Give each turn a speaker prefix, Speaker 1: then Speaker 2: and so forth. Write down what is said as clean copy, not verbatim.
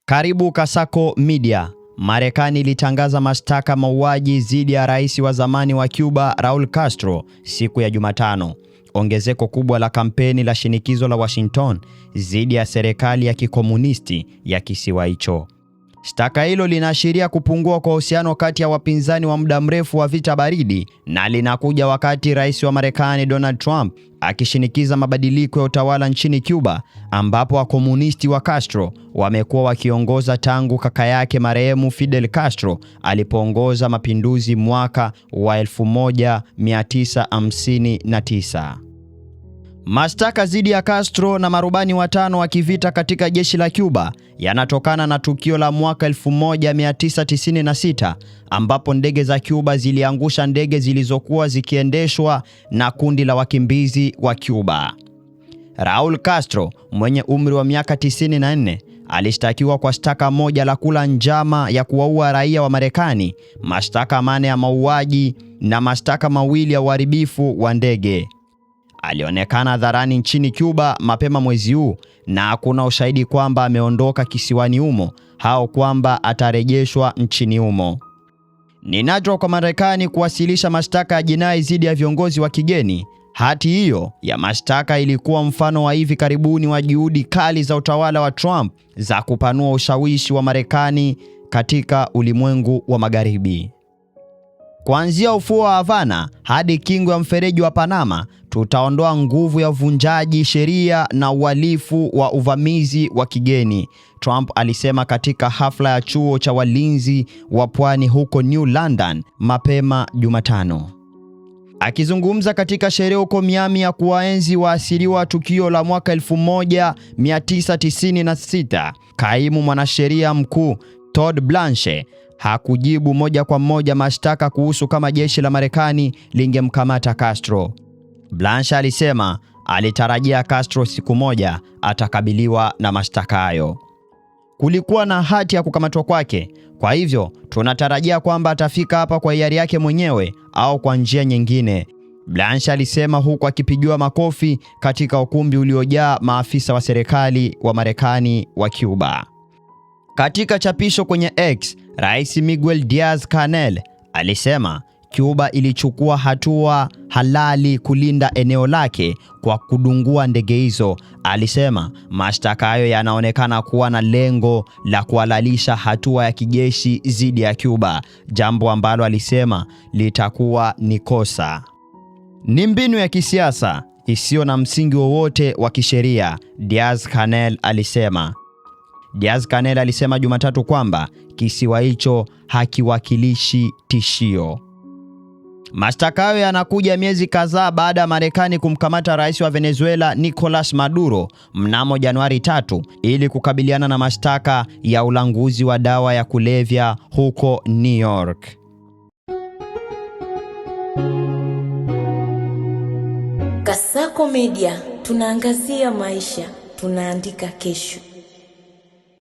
Speaker 1: Karibu Kasako Media. Marekani ilitangaza mashtaka mauaji dhidi ya rais wa zamani wa Cuba Raul Castro siku ya Jumatano. Ongezeko kubwa la kampeni la shinikizo la Washington dhidi ya serikali ya kikomunisti ya kisiwa hicho. Shtaka hilo linaashiria kupungua kwa uhusiano kati ya wapinzani wa muda mrefu wa vita baridi, na linakuja wakati rais wa Marekani Donald Trump akishinikiza mabadiliko ya utawala nchini Cuba, ambapo wakomunisti wa Castro wamekuwa wakiongoza tangu kaka yake marehemu Fidel Castro alipoongoza mapinduzi mwaka wa 1959. Mashtaka dhidi ya Castro na marubani watano wa kivita katika jeshi la Cuba yanatokana na tukio la mwaka 1996 ambapo ndege za Cuba ziliangusha ndege zilizokuwa zikiendeshwa na kundi la wakimbizi wa Cuba. Raul Castro mwenye umri wa miaka 94 alishtakiwa kwa shtaka moja la kula njama ya kuwaua raia wa Marekani, mashtaka 8 ya mauaji na mashtaka 2 ya uharibifu wa ndege. Alionekana hadharani nchini Cuba mapema mwezi huu, na hakuna ushahidi kwamba ameondoka kisiwani humo au kwamba atarejeshwa nchini humo. Ni nadra kwa Marekani kuwasilisha mashtaka ya jinai dhidi ya viongozi wa kigeni. Hati hiyo ya mashtaka ilikuwa mfano wa hivi karibuni wa juhudi kali za utawala wa Trump za kupanua ushawishi wa Marekani katika ulimwengu wa Magharibi. Kuanzia ufuo wa Havana hadi kingo ya mfereji wa Panama, tutaondoa nguvu ya uvunjaji sheria na uhalifu wa uvamizi wa kigeni, Trump alisema katika hafla ya chuo cha walinzi wa pwani huko New London mapema Jumatano. Akizungumza katika sherehe huko Miami ya kuwaenzi waasiriwa tukio la mwaka 1996, kaimu mwanasheria mkuu Todd Blanche hakujibu moja kwa moja mashtaka kuhusu kama jeshi la Marekani lingemkamata Castro. Blanche alisema alitarajia Castro siku moja atakabiliwa na mashtaka hayo. Kulikuwa na hati ya kukamatwa kwake, kwa hivyo tunatarajia kwamba atafika hapa kwa hiari yake mwenyewe au kwa njia nyingine, Blanche alisema huku akipigiwa makofi katika ukumbi uliojaa maafisa wa serikali wa Marekani wa Cuba. Katika chapisho kwenye X, Rais Miguel Diaz-Canel alisema Cuba ilichukua hatua halali kulinda eneo lake kwa kudungua ndege hizo. Alisema mashtaka hayo yanaonekana kuwa na lengo la kuhalalisha hatua ya kijeshi dhidi ya Cuba, jambo ambalo alisema litakuwa ni kosa. Ni mbinu ya kisiasa isiyo na msingi wowote wa kisheria, Diaz-Canel alisema. Diaz-Canel alisema Jumatatu kwamba kisiwa hicho hakiwakilishi tishio. Mashtaka hayo yanakuja miezi kadhaa baada ya Marekani kumkamata rais wa Venezuela Nicolas Maduro mnamo Januari 3 ili kukabiliana na mashtaka ya ulanguzi wa dawa ya kulevya huko New York.
Speaker 2: Kasako Media, tunaangazia maisha, tunaandika kesho.